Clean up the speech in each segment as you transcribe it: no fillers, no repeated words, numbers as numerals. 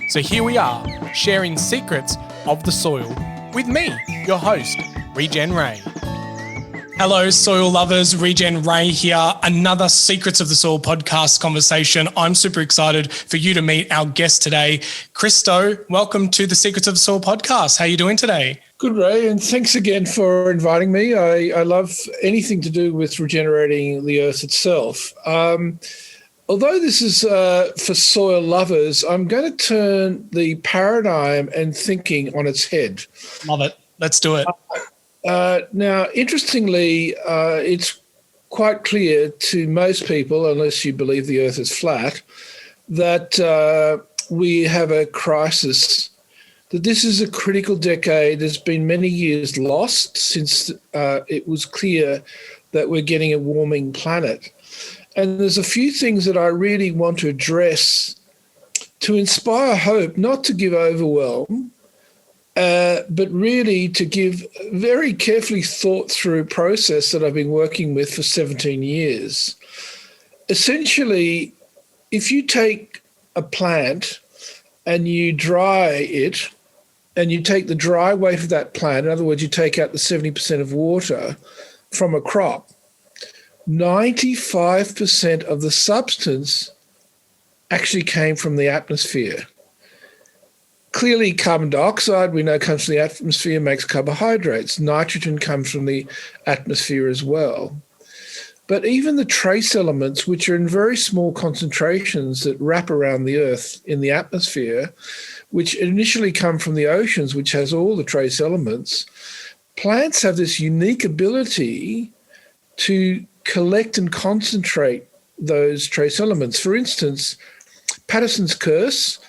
So here we are, sharing secrets of the soil with me, your host, Regen Ray. Hello, soil lovers. Regen Ray here. Another Secrets of the Soil podcast conversation. I'm super excited for you to meet our guest today, Christo. Welcome to the Secrets of the Soil podcast. How are you doing today? Good, Ray, and thanks again for inviting me. I love anything to do with regenerating the earth itself. Although this is for soil lovers, I'm going to turn the paradigm and thinking on its head. Love it. Let's do it. Now, interestingly, it's quite clear to most people, unless you believe the earth is flat, that we have a crisis, that this is a critical decade. There's been many years lost since it was clear that we're getting a warming planet. And there's a few things that I really want to address to inspire hope, not to give overwhelm, but really to give a very carefully thought through process that I've been working with for 17 years. Essentially, if you take a plant and you dry it, and you take the dry weight of that plant, in other words, you take out the 70% of water from a crop, 95% of the substance actually came from the atmosphere. Clearly, carbon dioxide, we know, comes from the atmosphere, makes carbohydrates. Nitrogen comes from the atmosphere as well. But even the trace elements, which are in very small concentrations that wrap around the earth in the atmosphere, which initially come from the oceans, which has all the trace elements, plants have this unique ability to collect and concentrate those trace elements. For instance, Patterson's curse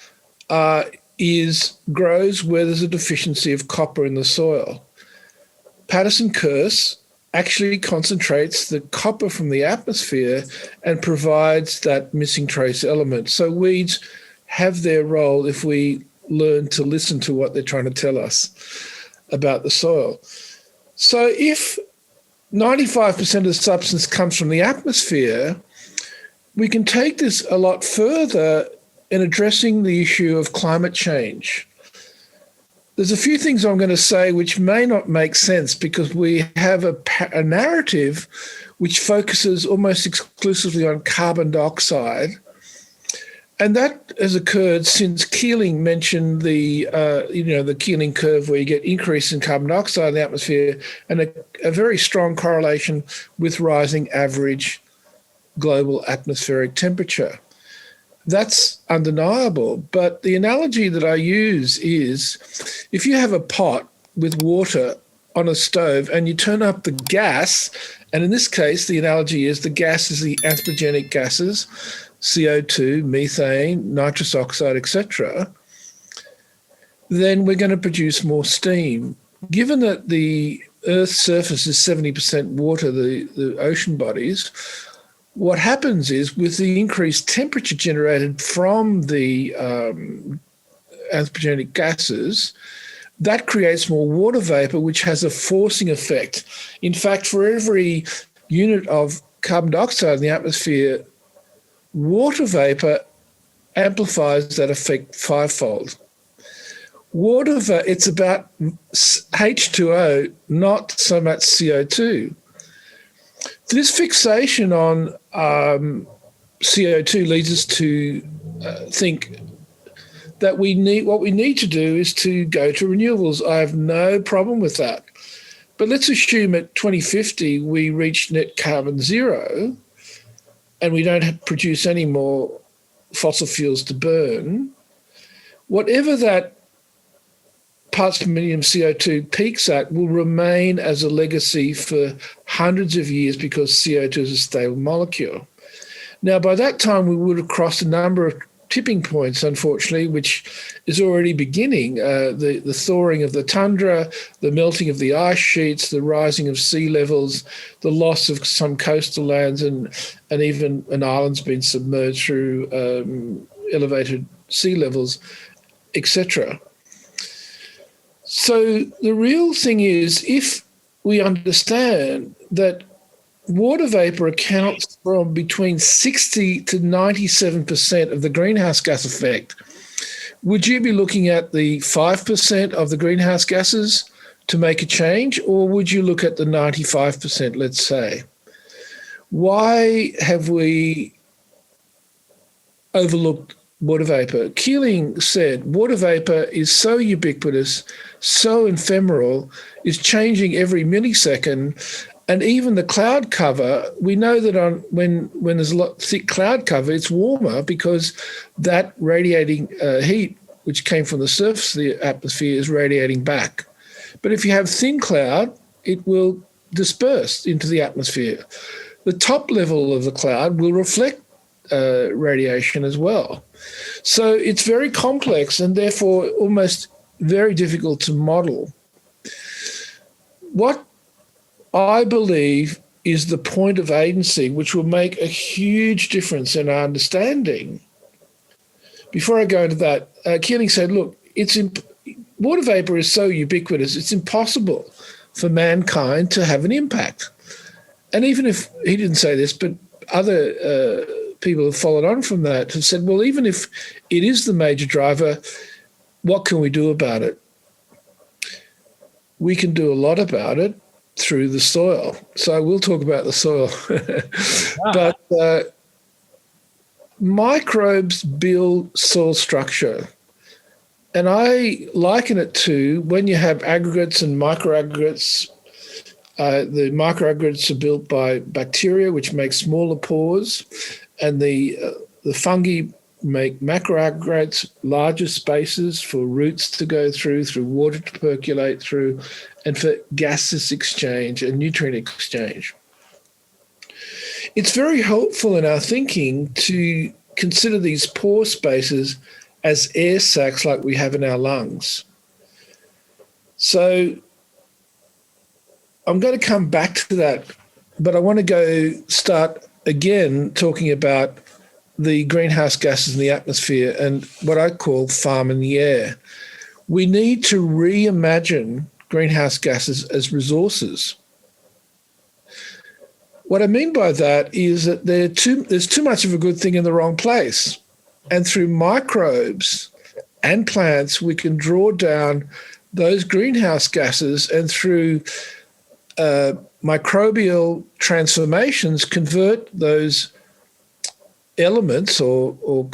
grows where there's a deficiency of copper in the soil. Patterson curse actually concentrates the copper from the atmosphere and provides that missing trace element. So weeds have their role if we learn to listen to what they're trying to tell us about the soil. So if 95% of the substance comes from the atmosphere, we can take this a lot further in addressing the issue of climate change. There's a few things I'm going to say which may not make sense because we have a narrative which focuses almost exclusively on carbon dioxide. And that has occurred since Keeling mentioned the Keeling curve, where you get increase in carbon dioxide in the atmosphere and a very strong correlation with rising average global atmospheric temperature. That's undeniable. But the analogy that I use is if you have a pot with water on a stove and you turn up the gas, and in this case, the analogy is the gas is the anthropogenic gases, CO2, methane, nitrous oxide, etc., then we're going to produce more steam. Given that the Earth's surface is 70% water, the ocean bodies, what happens is with the increased temperature generated from the anthropogenic gases, that creates more water vapor, which has a forcing effect. In fact, for every unit of carbon dioxide in the atmosphere, water vapor amplifies that effect fivefold. It's about H2O, not so much CO2. This fixation on CO2 leads us to think that what we need to do is to go to renewables. I have no problem with that. But let's assume at 2050 we reach net carbon zero and we don't produce any more fossil fuels to burn. Whatever that parts per million CO2 peaks at will remain as a legacy for hundreds of years because CO2 is a stable molecule. Now, by that time, we would have crossed a number of tipping points, unfortunately, which is already beginning. The thawing of the tundra, the melting of the ice sheets, the rising of sea levels, the loss of some coastal lands, and even an island's been submerged through elevated sea levels, etc. So the real thing is, if we understand that water vapor accounts for between 60 to 97% of the greenhouse gas effect, would you be looking at the 5% of the greenhouse gases to make a change, or would you look at the 95%, let's say? Why have we overlooked water vapor? Keeling said water vapor is so ubiquitous, so ephemeral, is changing every millisecond, and even the cloud cover, we know that when there's a lot thick cloud cover, it's warmer because that radiating heat, which came from the surface of the atmosphere, is radiating back. But if you have thin cloud, it will disperse into the atmosphere. The top level of the cloud will reflect radiation as well. So it's very complex and therefore almost very difficult to model. What I believe is the point of agency, which will make a huge difference in our understanding. Before I go into that, Keeling said, look, water vapor is so ubiquitous, it's impossible for mankind to have an impact. And even if he didn't say this, but other people have followed on from that have said, well, even if it is the major driver, what can we do about it? We can do a lot about it through the soil. So I will talk about the soil. But microbes build soil structure. And I liken it to when you have aggregates and microaggregates. The microaggregates are built by bacteria, which make smaller pores, and the fungi make macroaggregates, larger spaces for roots to go through water to percolate through, and for gaseous exchange and nutrient exchange. It's very helpful in our thinking to consider these pore spaces as air sacs like we have in our lungs. So I'm going to come back to that, but I want to start again talking about the greenhouse gases in the atmosphere and what I call farm in the air. We need to reimagine greenhouse gases as resources. What I mean by that is that there's too much of a good thing in the wrong place. And through microbes and plants, we can draw down those greenhouse gases, and through microbial transformations, convert those elements or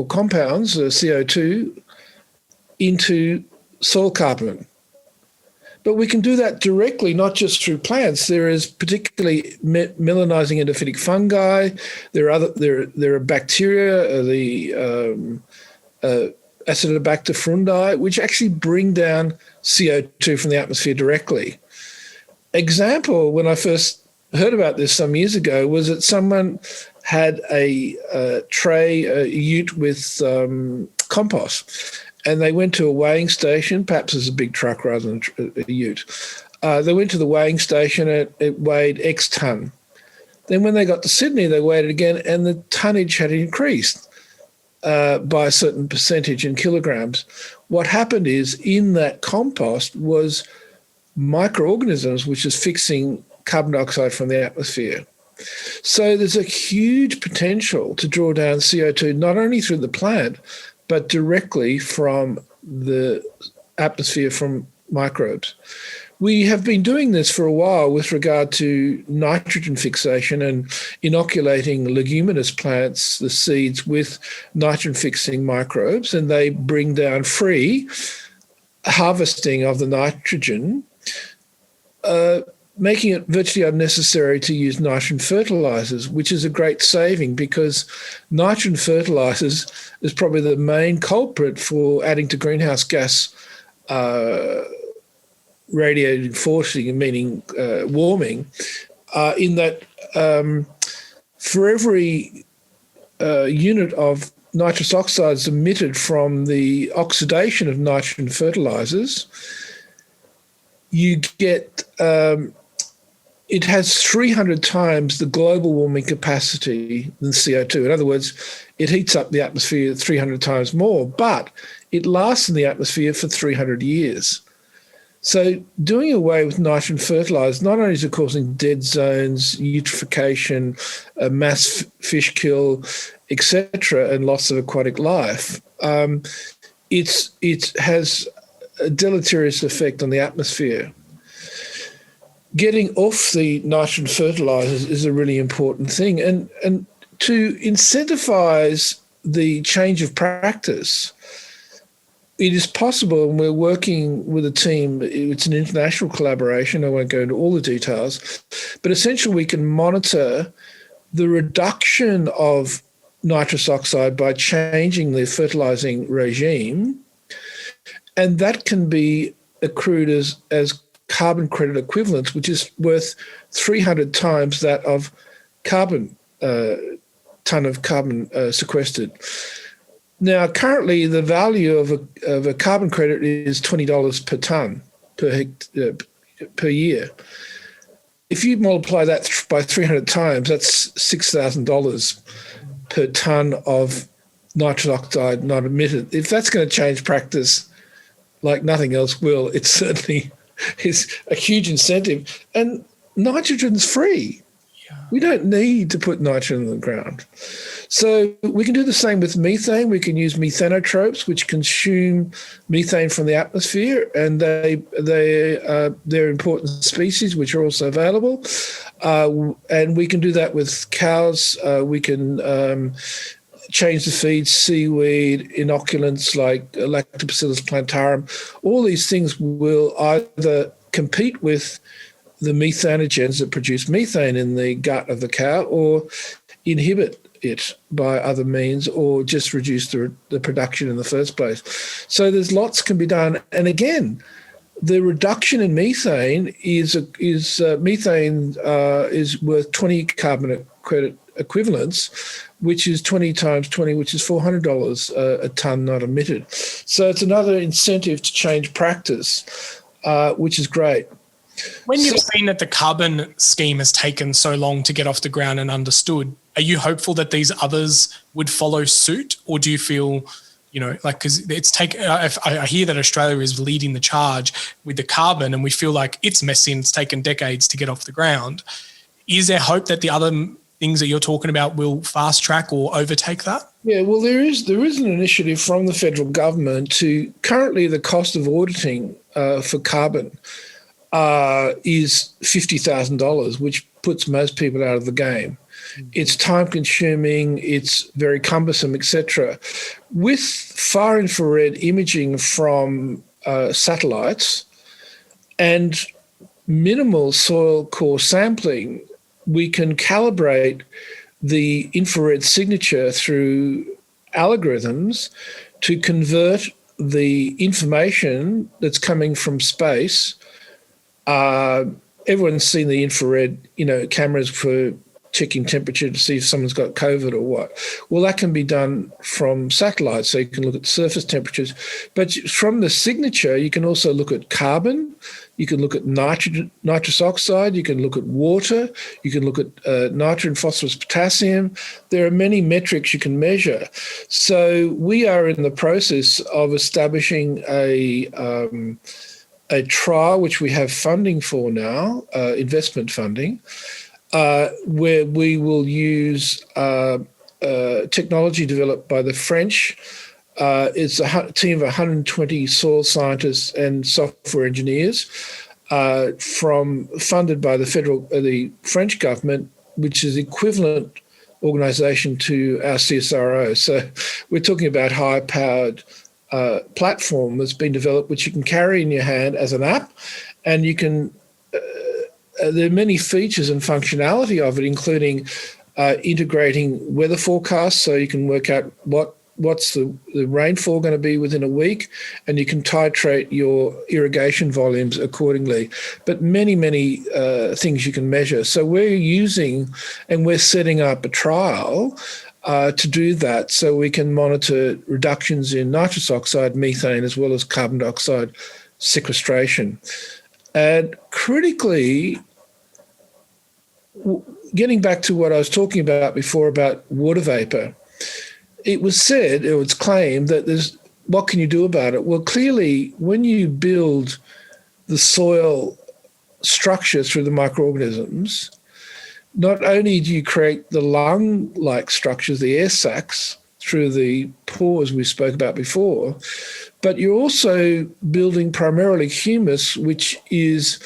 compounds, CO2, into soil carbon. But we can do that directly, not just through plants. There is particularly melanizing endophytic fungi. There are bacteria, the Acinetobacter frundi, which actually bring down CO2 from the atmosphere directly. Example, when I first heard about this some years ago, was that someone had a ute with compost, and they went to a weighing station, perhaps as a big truck rather than a ute. They went to the weighing station, and it weighed X ton. Then when they got to Sydney, they weighed it again, and the tonnage had increased by a certain percentage in kilograms. What happened is, in that compost was microorganisms, which is fixing carbon dioxide from the atmosphere. So there's a huge potential to draw down CO2, not only through the plant, but directly from the atmosphere from microbes. We have been doing this for a while with regard to nitrogen fixation and inoculating leguminous plants, the seeds, with nitrogen-fixing microbes, and they bring down free harvesting of the nitrogen, making it virtually unnecessary to use nitrogen fertilizers, which is a great saving because nitrogen fertilizers is probably the main culprit for adding to greenhouse gas radiating forcing, meaning warming, in that for every unit of nitrous oxides emitted from the oxidation of nitrogen fertilizers, you get it has 300 times the global warming capacity than CO2. In other words, it heats up the atmosphere 300 times more, but it lasts in the atmosphere for 300 years. So doing away with nitrogen fertilizers not only is it causing dead zones, eutrophication, mass fish kill, etc., and loss of aquatic life, it has a deleterious effect on the atmosphere. Getting off the nitrogen fertilizers is a really important thing. And to incentivize the change of practice, it is possible, and we're working with a team, it's an international collaboration, I won't go into all the details, but essentially we can monitor the reduction of nitrous oxide by changing the fertilizing regime, and that can be accrued as carbon credit equivalents, which is worth 300 times that of ton of carbon sequestered. Now, currently, the value of a carbon credit is $20 per ton per year. If you multiply that by 300 times, that's $6,000 per ton of nitrous oxide not emitted. If that's going to change practice like nothing else will, it certainly is a huge incentive. And nitrogen's free. Yeah. We don't need to put nitrogen in the ground. So we can do the same with methane. We can use methanotropes, which consume methane from the atmosphere, and they're important species which are also available. And we can do that with cows. We can change the feed, seaweed, inoculants like Lactobacillus plantarum. All these things will either compete with the methanogens that produce methane in the gut of the cow, or inhibit it by other means, or just reduce the production in the first place. So there's lots can be done. And again, the reduction in methane is worth 20 carbon credit equivalents, which is 20 times 20, which is $400 a tonne not emitted. So it's another incentive to change practice, which is great. When you've seen that the carbon scheme has taken so long to get off the ground and understood, are you hopeful that these others would follow suit, or do you feel, because I hear that Australia is leading the charge with the carbon, and we feel like it's messy and it's taken decades to get off the ground. Is there hope that the other things that you're talking about will fast track or overtake that? Yeah, well, there is an initiative from the federal government to currently the cost of auditing for carbon is $50,000, which puts most people out of the game. Mm-hmm. It's time-consuming, it's very cumbersome, etc. With far infrared imaging from satellites and minimal soil core sampling, we can calibrate the infrared signature through algorithms to convert the information that's coming from space. Everyone's seen the infrared, cameras for checking temperature to see if someone's got COVID or what. Well, that can be done from satellites, so you can look at surface temperatures. But from the signature, you can also look at carbon, you can look at nitrous oxide, you can look at water, you can look at nitrogen, phosphorus, potassium. There are many metrics you can measure. So we are in the process of establishing a trial, which we have funding for now, investment funding, where we will use technology developed by the French. It's a team of 120 soil scientists and software engineers funded by the French government, which is equivalent organisation to our CSIRO. So we're talking about high-powered platform that's been developed, which you can carry in your hand as an app, and you can. There are many features and functionality of it, including integrating weather forecasts, so you can work out what's the rainfall going to be within a week, and you can titrate your irrigation volumes accordingly. But many things you can measure. So we're setting up a trial to do that, so we can monitor reductions in nitrous oxide, methane, as well as carbon dioxide sequestration. And critically, getting back to what I was talking about before about water vapor, it was claimed that what can you do about it? Well, clearly, when you build the soil structure through the microorganisms, not only do you create the lung-like structures, the air sacs through the pores we spoke about before, but you're also building primarily humus, which is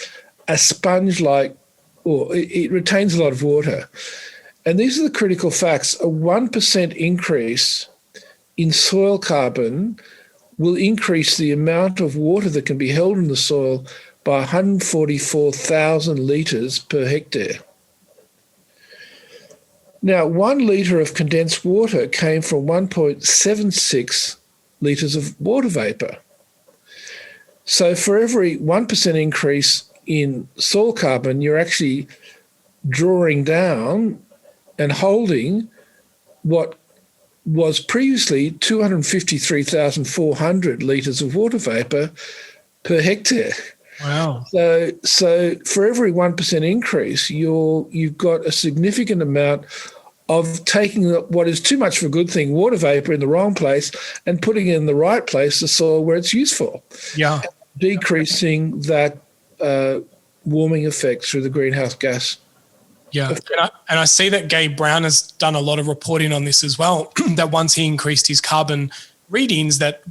a sponge-like, or it retains a lot of water. And these are the critical facts. A 1% increase in soil carbon will increase the amount of water that can be held in the soil by 144,000 litres per hectare. Now, 1 litre of condensed water came from 1.76 litres of water vapour. So for every 1% increase in soil carbon, you're actually drawing down and holding what was previously 253,400 litres of water vapour per hectare. Wow. So for every 1% increase, you've got a significant amount of taking what is too much of a good thing, water vapour, in the wrong place, and putting it in the right place, the soil where it's useful. Yeah. Decreasing that warming effect through the greenhouse gas. Yeah, and I see that Gabe Brown has done a lot of reporting on this as well, that once he increased his carbon readings, that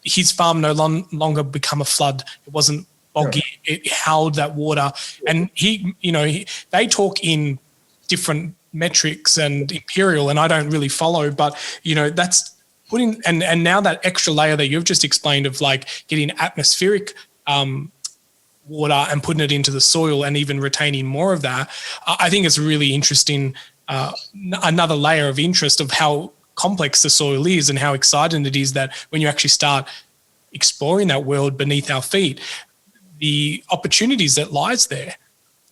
his farm no longer become a flood. It wasn't boggy. Yeah. It held that water. And they talk in different metrics and imperial, and I don't really follow, but, that's putting, and now that extra layer that you've just explained of like getting atmospheric water and putting it into the soil and even retaining more of that, I think it's really interesting, another layer of interest of how complex the soil is and how exciting it is that when you actually start exploring that world beneath our feet, the opportunities that lies there.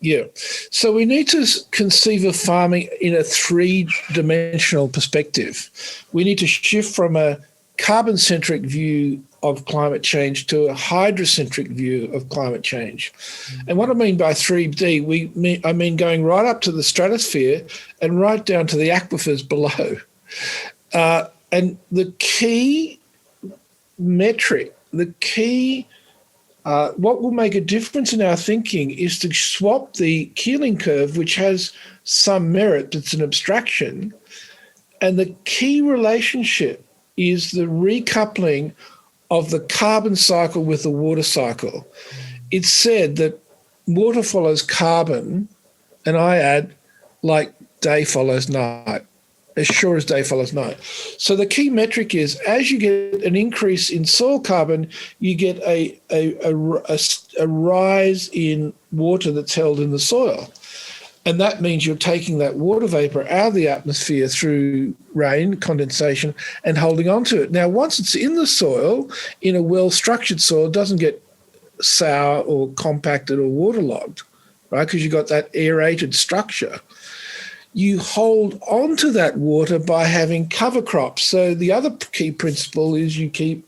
Yeah. So we need to conceive of farming in a three-dimensional perspective. We need to shift from a carbon-centric view of climate change to a hydrocentric view of climate change. And what I mean by 3D, I mean going right up to the stratosphere and right down to the aquifers below. And the key metric, what will make a difference in our thinking is to swap the Keeling curve, which has some merit, it's an abstraction, and the key relationship is the recoupling of the carbon cycle with the water cycle. It's said that water follows carbon, and I add, like day follows night, as sure as day follows night. So the key metric is, as you get an increase in soil carbon, you get a rise in water that's held in the soil. And that means you're taking that water vapour out of the atmosphere through rain, condensation, and holding on to it. Now, once it's in the soil, in a well-structured soil, it doesn't get sour or compacted or waterlogged, right? Because you've got that aerated structure. You hold on to that water by having cover crops. So the other key principle is you keep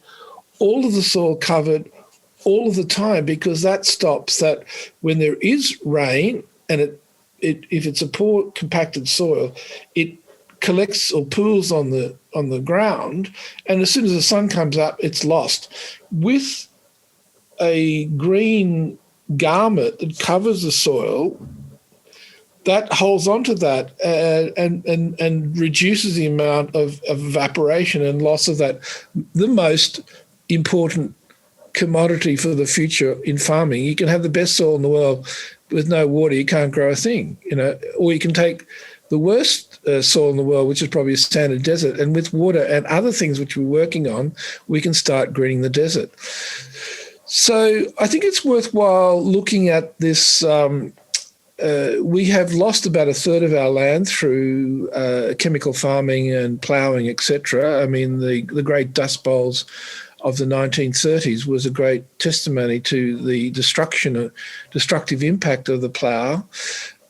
all of the soil covered all of the time, because that stops that when there is rain and if it's a poor compacted soil, it collects or pools on the ground, and as soon as the sun comes up, it's lost. With a green garment that covers the soil, that holds onto that and reduces the amount of evaporation and loss of that, the most important commodity for the future in farming. You can have the best soil in the world, with no water, you can't grow a thing, or you can take the worst soil in the world, which is probably a standard desert, and with water and other things which we're working on, we can start greening the desert. So I think it's worthwhile looking at this. We have lost about a third of our land through chemical farming and ploughing, etc. I mean, the great Dust Bowls of the 1930s was a great testimony to the destructive impact of the plough.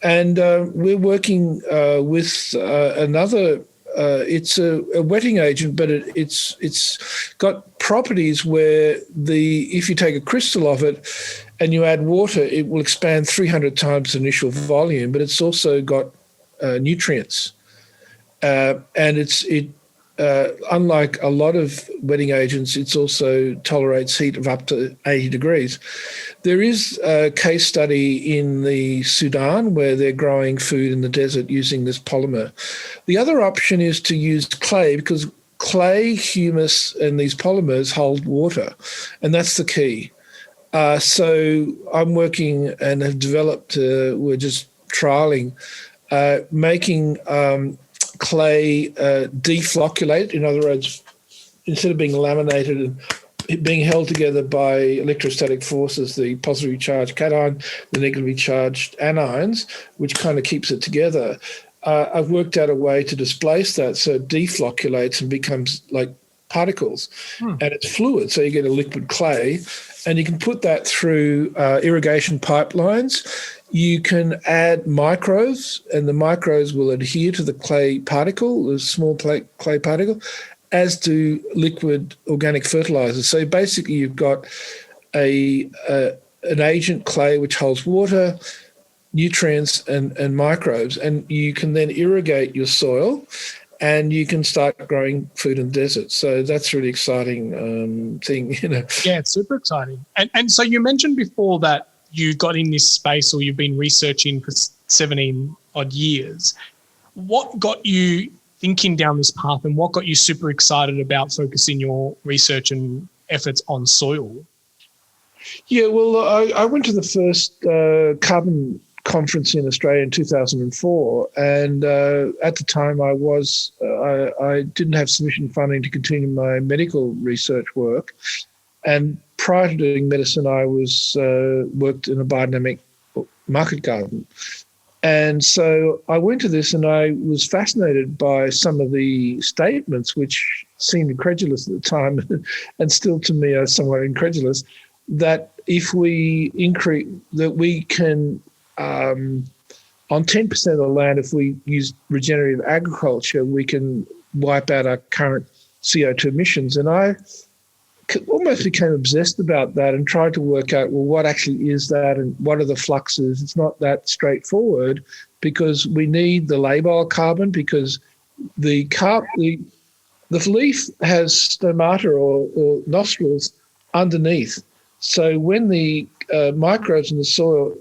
And we're working with another, it's a wetting agent, but it's got properties where if you take a crystal of it and you add water, it will expand 300 times the initial volume, but it's also got nutrients. And unlike a lot of wetting agents, it also tolerates heat of up to 80 degrees. There is a case study in the Sudan where they're growing food in the desert using this polymer. The other option is to use clay, because clay, humus, and these polymers hold water, and that's the key. So I'm working and have developed, we're just trialing, making clay deflocculate. In other words, instead of being laminated and being held together by electrostatic forces, the positively charged cation, the negatively charged anions, which kind of keeps it together, I've worked out a way to displace that so it deflocculates and becomes like particles. And it's fluid, so you get a liquid clay, and you can put that through irrigation pipelines. You can add microbes, and the microbes will adhere to the clay particle, the small clay particle, as do liquid organic fertilizers. So basically you've got an agent clay which holds water, nutrients and microbes, and you can then irrigate your soil and you can start growing food in the desert. So that's a really exciting thing, Yeah, it's super exciting. And so you mentioned before that you got in this space, or you've been researching for 17 odd years. What got you thinking down this path, and what got you super excited about focusing your research and efforts on soil? Yeah, well, I went to the first carbon conference in Australia in 2004, and at the time I didn't have sufficient funding to continue my medical research work, and prior to doing medicine, I worked in a biodynamic market garden. And so I went to this and I was fascinated by some of the statements, which seemed incredulous at the time and still to me are somewhat incredulous, that if we increase, that we can, on 10% of the land, if we use regenerative agriculture, we can wipe out our current CO2 emissions. And I almost became obsessed about that and tried to work out, well, what actually is that and what are the fluxes? It's not that straightforward, because we need the labile carbon, because the leaf has stomata or nostrils underneath. So when the microbes in the soil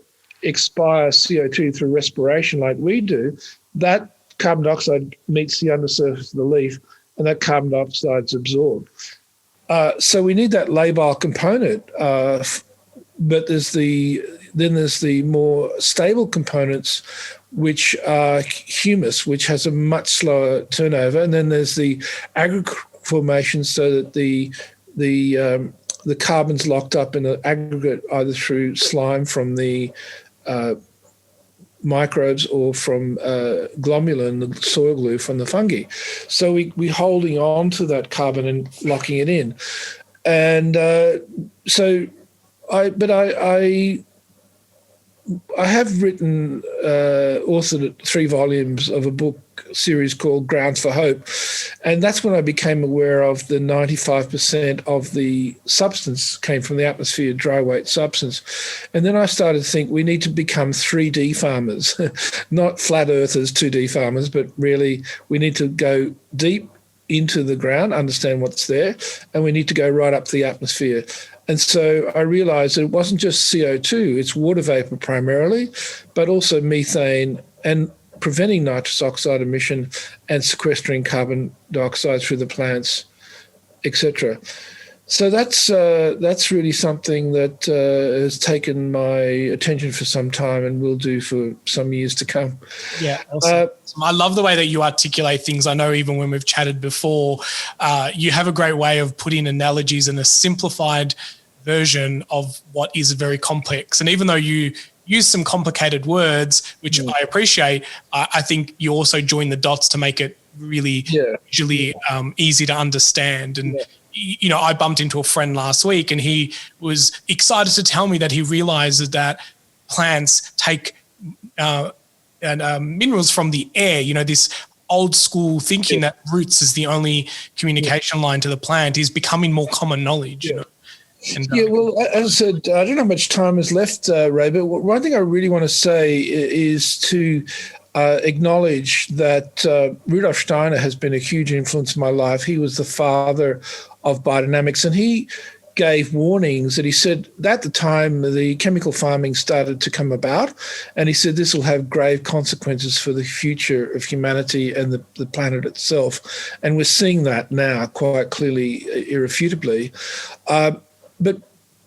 expire CO2 through respiration like we do, that carbon dioxide meets the undersurface of the leaf and that carbon dioxide is absorbed. So we need that labile component, but there's the more stable components, which are humus, which has a much slower turnover, and then there's the aggregate formation, so that the carbon's locked up in an aggregate either through slime from the microbes or from glomalin, the soil glue from the fungi. So we're holding on to that carbon and locking it in. And so I have written, authored 3 volumes of a book series called Grounds for Hope. And that's when I became aware of the 95% of the substance came from the atmosphere, dry weight substance. And then I started to think we need to become 3D farmers, not flat earthers, 2D farmers, but really we need to go deep into the ground, understand what's there, and we need to go right up to the atmosphere. And so I realized that it wasn't just CO2, it's water vapor primarily, but also methane and preventing nitrous oxide emission and sequestering carbon dioxide through the plants, etc. So that's really something that has taken my attention for some time and will do for some years to come. Yeah, awesome. I love the way that you articulate things. I know even when we've chatted before, you have a great way of putting analogies in a simplified version of what is very complex. And even though you use some complicated words, which I appreciate, I think you also join the dots to make it really visually easy to understand. And I bumped into a friend last week and he was excited to tell me that he realizes that plants take minerals from the air. This old school thinking that roots is the only communication line to the plant is becoming more common knowledge. And, well, as I said, I don't know how much time is left, Ray, but one thing I really want to say is to acknowledge that Rudolf Steiner has been a huge influence in my life. He was the father of biodynamics, and he gave warnings that he said at the time the chemical farming started to come about, and he said this will have grave consequences for the future of humanity and the planet itself. And we're seeing that now quite clearly, irrefutably. But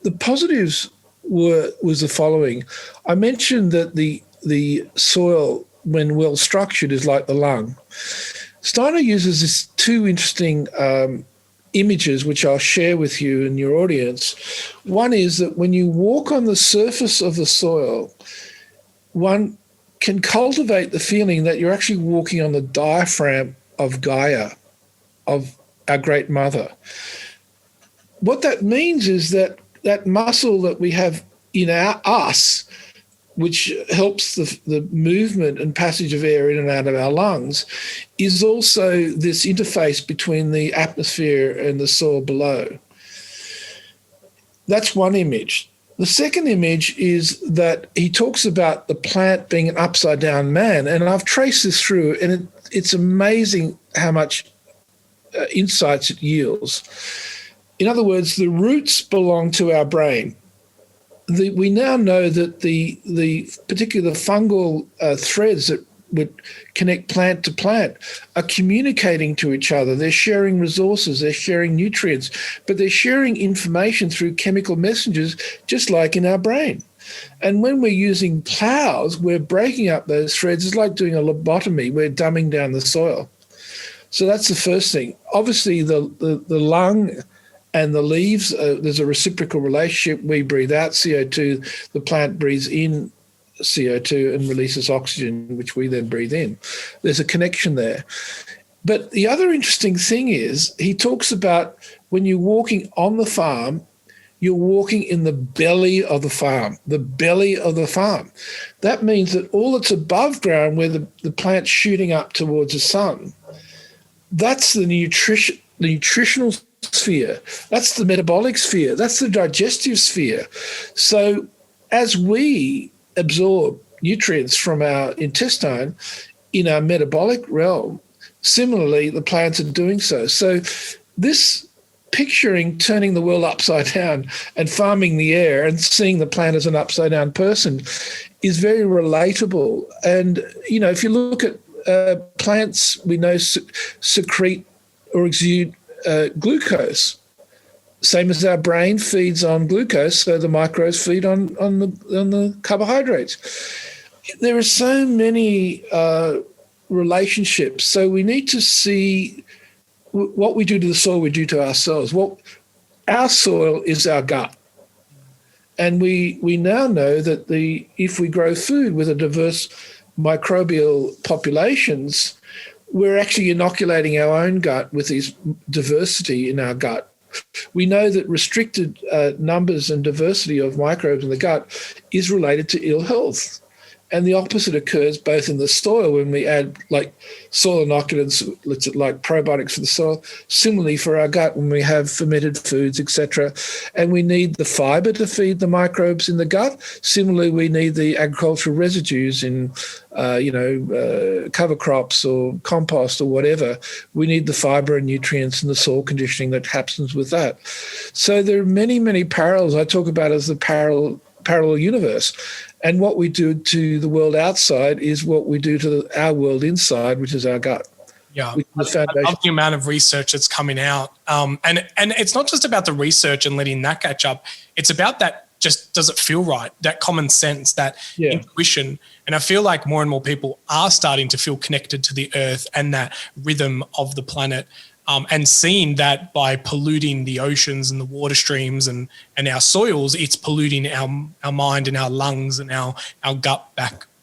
the positives was the following. I mentioned that the soil, when well structured, is like the lung. Steiner uses this two interesting images, which I'll share with you and your audience. One is that when you walk on the surface of the soil, one can cultivate the feeling that you're actually walking on the diaphragm of Gaia, of our great mother. What that means is that that muscle that we have in us, which helps the movement and passage of air in and out of our lungs, is also this interface between the atmosphere and the soil below. That's one image. The second image is that he talks about the plant being an upside-down man, and I've traced this through, and it's amazing how much insights it yields. In other words, the roots belong to our brain. We now know that the particular fungal threads that would connect plant to plant are communicating to each other. They're sharing resources, they're sharing nutrients, but they're sharing information through chemical messengers, just like in our brain. And when we're using plows, we're breaking up those threads. It's like doing a lobotomy. We're dumbing down the soil. So that's the first thing. Obviously, the lung and the leaves, there's a reciprocal relationship. We breathe out CO2, the plant breathes in CO2 and releases oxygen, which we then breathe in. There's a connection there. But the other interesting thing is he talks about when you're walking on the farm, you're walking in the belly of the farm, the belly of the farm. That means that all that's above ground, where the plant's shooting up towards the sun, that's the nutritional sphere. That's the metabolic sphere. That's the digestive sphere. So as we absorb nutrients from our intestine in our metabolic realm, similarly, the plants are doing so. So this picturing turning the world upside down and farming the air and seeing the plant as an upside down person is very relatable. And, you know, if you look at plants, we know secrete or exude glucose. Same as our brain feeds on glucose, so the microbes feed on the carbohydrates. There are so many relationships. So we need to see what we do to the soil, we do to ourselves. Our soil is our gut. And we now know that if we grow food with a diverse microbial populations, we're actually inoculating our own gut with this diversity in our gut. We know that restricted numbers and diversity of microbes in the gut is related to ill health. And the opposite occurs both in the soil when we add like soil inoculants, like probiotics for the soil, similarly for our gut when we have fermented foods, etc. And we need the fiber to feed the microbes in the gut. Similarly, we need the agricultural residues in, cover crops or compost or whatever. We need the fiber and nutrients and the soil conditioning that happens with that. So there are many, many parallels I talk about as the parallel universe. And what we do to the world outside is what we do to our world inside, which is our gut. Yeah, I love the amount of research that's coming out. And it's not just about the research and letting that catch up. It's about that, just does it feel right, that common sense, that intuition. And I feel like more and more people are starting to feel connected to the earth and that rhythm of the planet. And seeing that by polluting the oceans and the water streams and our soils, it's polluting our mind and our lungs and our gut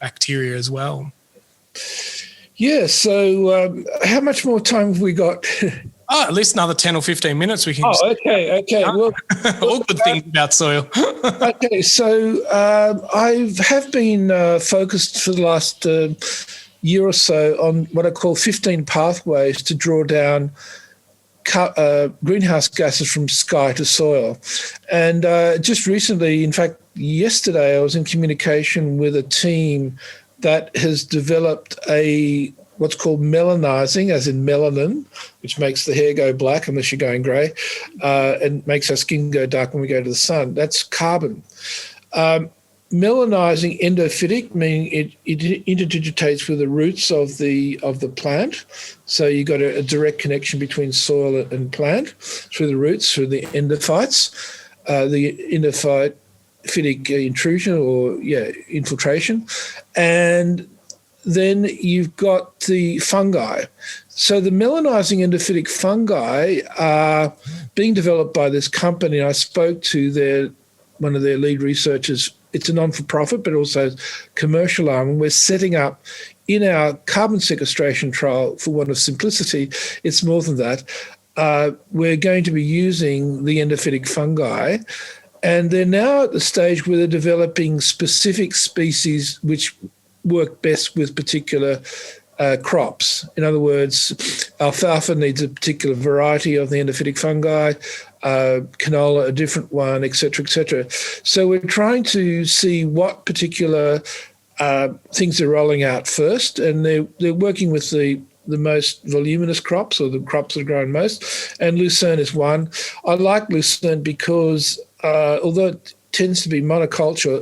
bacteria as well. Yeah, so how much more time have we got? At least another 10 or 15 minutes. We can. Oh, okay. Well, all good things about soil. Okay, so I have been focused for the last year or so on what I call 15 pathways to draw down greenhouse gases from sky to soil. And just recently, in fact, yesterday, I was in communication with a team that has developed what's called melanizing, as in melanin, which makes the hair go black unless you're going grey, and makes our skin go dark when we go to the sun. That's carbon. Melanizing endophytic, meaning it interdigitates with the roots of the plant. So you've got a direct connection between soil and plant through the roots, through the endophytes. The endophytic intrusion or infiltration. And then you've got the fungi. So the melanizing endophytic fungi are being developed by this company. I spoke to one of their lead researchers. It's a non-for-profit, but also commercial arm. And we're setting up in our carbon sequestration trial, for want of simplicity, it's more than that. We're going to be using the endophytic fungi, and they're now at the stage where they're developing specific species which work best with particular crops. In other words, alfalfa needs a particular variety of the endophytic fungi, canola a different one, et cetera, et cetera. So we're trying to see what particular things they're rolling out first, and they're working with the most voluminous crops, or the crops that are grown most, and lucerne is one. I like lucerne because although it tends to be monoculture,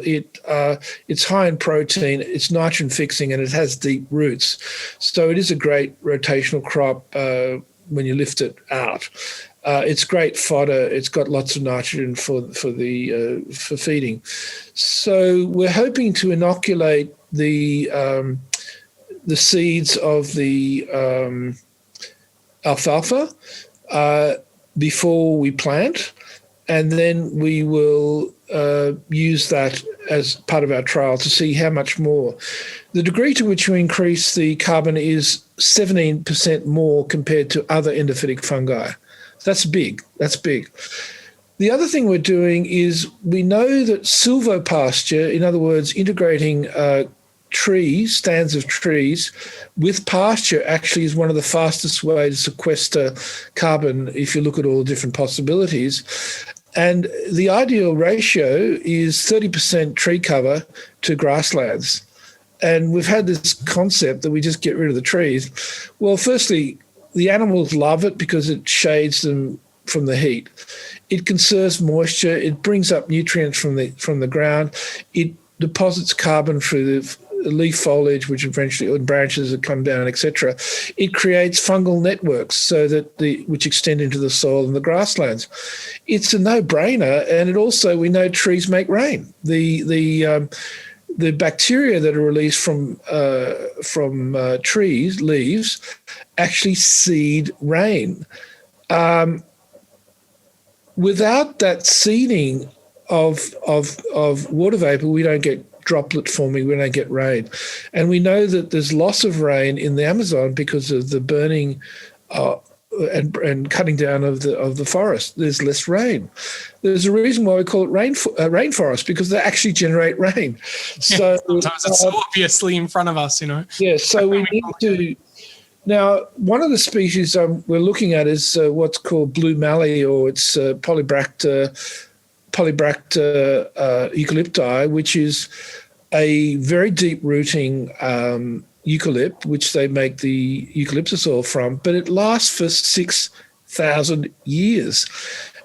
it's high in protein, it's nitrogen fixing, and it has deep roots. So it is a great rotational crop when you lift it out. It's great fodder. It's got lots of nitrogen for feeding. So we're hoping to inoculate the seeds of the alfalfa before we plant, and then we will use that as part of our trial to see how much more. The degree to which we increase the carbon is 17% more compared to other endophytic fungi. That's big. That's big. The other thing we're doing is we know that silvopasture, in other words, integrating trees, stands of trees, with pasture actually is one of the fastest ways to sequester carbon if you look at all the different possibilities. And the ideal ratio is 30% tree cover to grasslands. And we've had this concept that we just get rid of the trees. Well, firstly, the animals love it because it shades them from the heat. It conserves moisture. It brings up nutrients from the ground. It deposits carbon through the leaf foliage, which eventually, or branches that come down, etc. It creates fungal networks so that which extend into the soil and the grasslands. It's a no-brainer, and it also, we know trees make rain. The bacteria that are released from trees, leaves, actually seed rain. Without that seeding of water vapor, we don't get droplet forming, we don't get rain. And we know that there's loss of rain in the Amazon because of the burning and cutting down of the forest. There's less rain. There's a reason why we call it rainforest, because they actually generate rain. So sometimes it's so obviously in front of us, Yeah, so we need to. Now, one of the species we're looking at is what's called blue mallee, or it's Polybracta eucalypti, which is a very deep-rooting eucalypt, which they make the eucalyptus oil from, but it lasts for 6,000 years.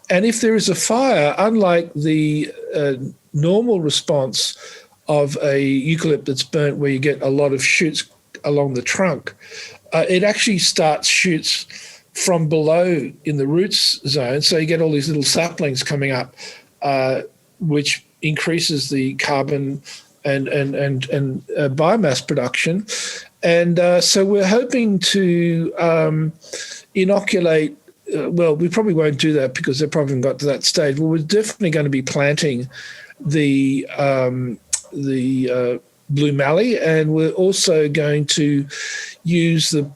And if there is a fire, unlike the normal response of a eucalypt that's burnt where you get a lot of shoots along the trunk, it actually starts shoots from below in the roots zone. So you get all these little saplings coming up, which increases the carbon and biomass production. And so we're hoping to inoculate, well, we probably won't do that because they probably haven't got to that stage, but we're definitely going to be planting the blue mallee, and we're also going to use the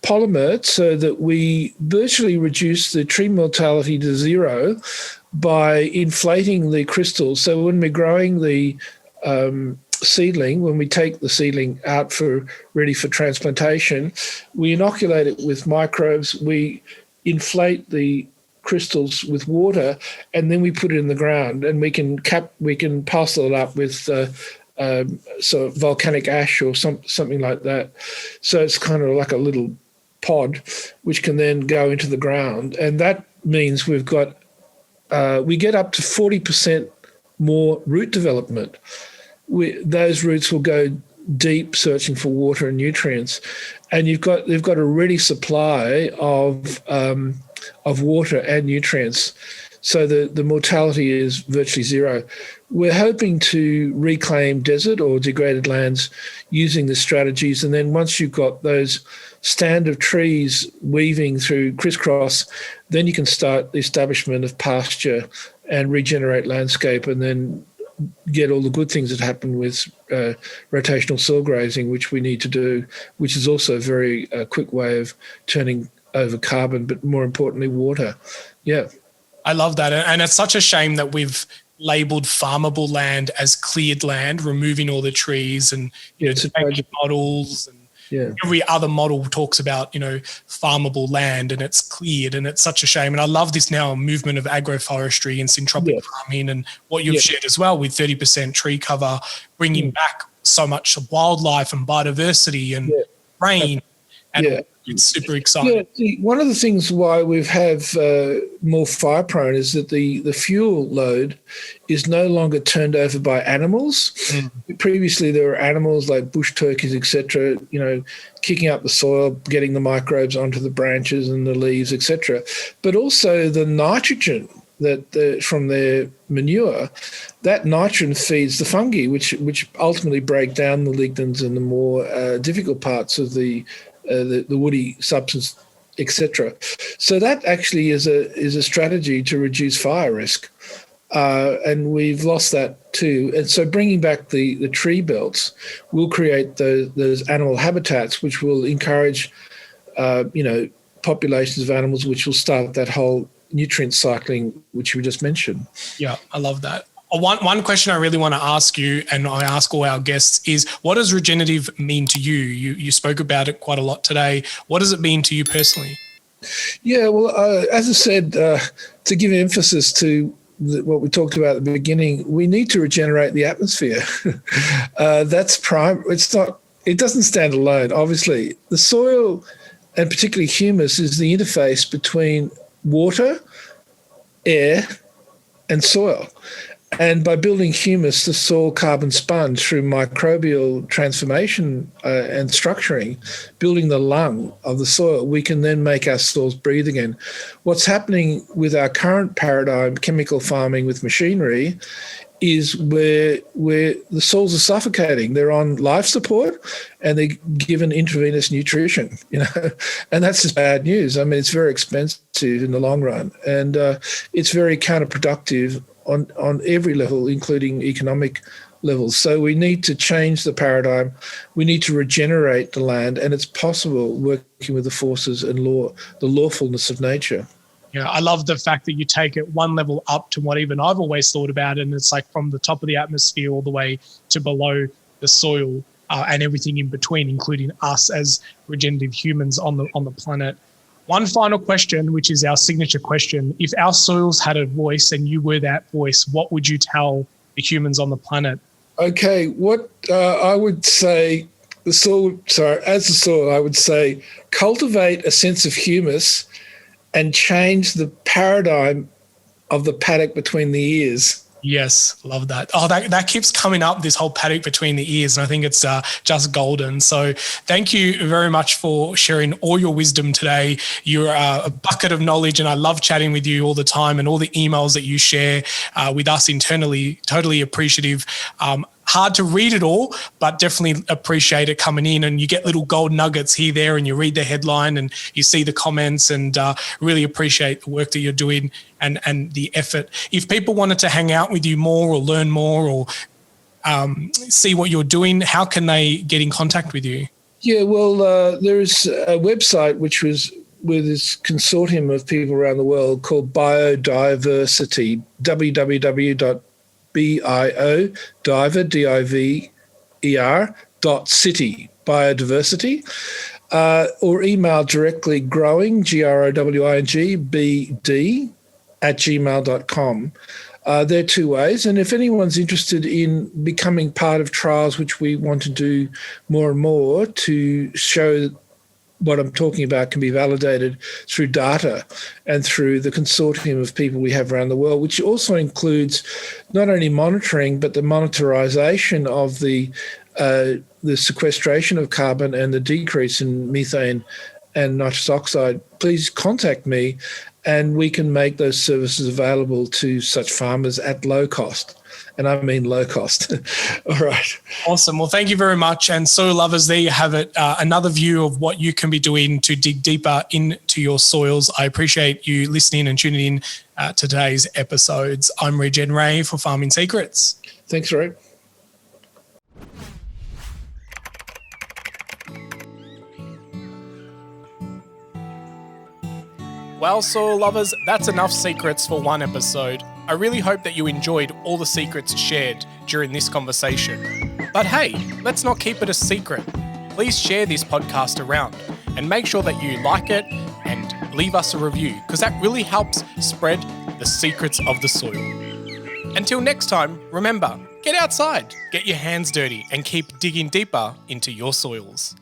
polymer so that we virtually reduce the tree mortality to zero by inflating the crystals. So when we're growing the seedling, when we take the seedling out ready for transplantation, we inoculate it with microbes, we inflate the crystals with water, and then we put it in the ground, and we can parcel it up with so volcanic ash or something like that. So it's kind of like a little pod, which can then go into the ground, and that means we get up to 40% more root development. Those roots will go deep, searching for water and nutrients, and they've got a ready supply of water and nutrients. So the mortality is virtually zero. We're hoping to reclaim desert or degraded lands using the strategies, and then once you've got those stand of trees weaving through crisscross, then you can start the establishment of pasture and regenerate landscape, and then get all the good things that happen with rotational soil grazing, which we need to do, which is also a very quick way of turning over carbon, but more importantly, water. Yeah. I love that. And it's such a shame that we've labelled farmable land as cleared land, removing all the trees and models and every other model talks about, farmable land, and it's cleared, and it's such a shame. And I love this now movement of agroforestry and syntropic farming, and what you've shared as well with 30% tree cover, bringing back so much wildlife and biodiversity and rain. And it's super exciting. Yeah, one of the things why we have more fire prone is that the fuel load is no longer turned over by animals. Previously, there were animals like bush turkeys, etc., kicking up the soil, getting the microbes onto the branches and the leaves, etc. But also the nitrogen from their manure, that nitrogen feeds the fungi, which ultimately break down the lignins and the more difficult parts of the woody substance, etc. So that actually is a strategy to reduce fire risk, and we've lost that too. And so bringing back the tree belts will create those animal habitats, which will encourage, populations of animals, which will start that whole nutrient cycling, which you just mentioned. Yeah, I love that. One question I really want to ask you, and I ask all our guests, is what does regenerative mean to you? You spoke about it quite a lot today. What does it mean to you personally? Yeah, well, as I said, to give emphasis to what we talked about at the beginning, we need to regenerate the atmosphere. That's prime. It doesn't stand alone, obviously. The soil, and particularly humus, is the interface between water, air, and soil. And by building humus, the soil carbon sponge, through microbial transformation and structuring, building the lung of the soil, we can then make our soils breathe again. What's happening with our current paradigm, chemical farming with machinery, is where the soils are suffocating. They're on life support and they're given intravenous nutrition, and that's just bad news. I mean, it's very expensive in the long run, and it's very counterproductive on every level, including economic levels. So we need to change the paradigm. We need to regenerate the land, and it's possible working with the forces and the lawfulness of nature. Yeah, I love the fact that you take it one level up to what even I've always thought about, and it's like from the top of the atmosphere all the way to below the soil and everything in between, including us as regenerative humans on the planet. One final question, which is our signature question. If our soils had a voice and you were that voice, what would you tell the humans on the planet? Okay, what I would say, as the soil, I would say cultivate a sense of humus and change the paradigm of the paddock between the ears. Yes, love that. Oh, that keeps coming up, this whole paddock between the ears, and I think it's just golden. So thank you very much for sharing all your wisdom today. You're a bucket of knowledge, and I love chatting with you all the time, and all the emails that you share with us internally, totally appreciative. Hard to read it all, but definitely appreciate it coming in, and you get little gold nuggets here, there, and you read the headline and you see the comments, and really appreciate the work that you're doing and the effort. If people wanted to hang out with you more or learn more or see what you're doing, how can they get in contact with you? Yeah, well, there is a website which was with this consortium of people around the world called Biodiversity, www.biodiver, D-I-V-E-R.city, biodiversity, or email directly growing, Growing, BD, @gmail.com. There are two ways. And if anyone's interested in becoming part of trials, which we want to do more and more to show what I'm talking about can be validated through data and through the consortium of people we have around the world, which also includes not only monitoring, but the monitorization of the sequestration of carbon and the decrease in methane and nitrous oxide, please contact me and we can make those services available to such farmers at low cost. And I mean low cost. All right. Awesome. Well, thank you very much. And soil lovers, there you have it. Another view of what you can be doing to dig deeper into your soils. I appreciate you listening and tuning in to today's episodes. I'm Regen Ray for Farming Secrets. Thanks, Ray. Well, soil lovers, that's enough secrets for one episode. I really hope that you enjoyed all the secrets shared during this conversation. But hey, let's not keep it a secret. Please share this podcast around and make sure that you like it and leave us a review, because that really helps spread the secrets of the soil. Until next time, remember, get outside, get your hands dirty, and keep digging deeper into your soils.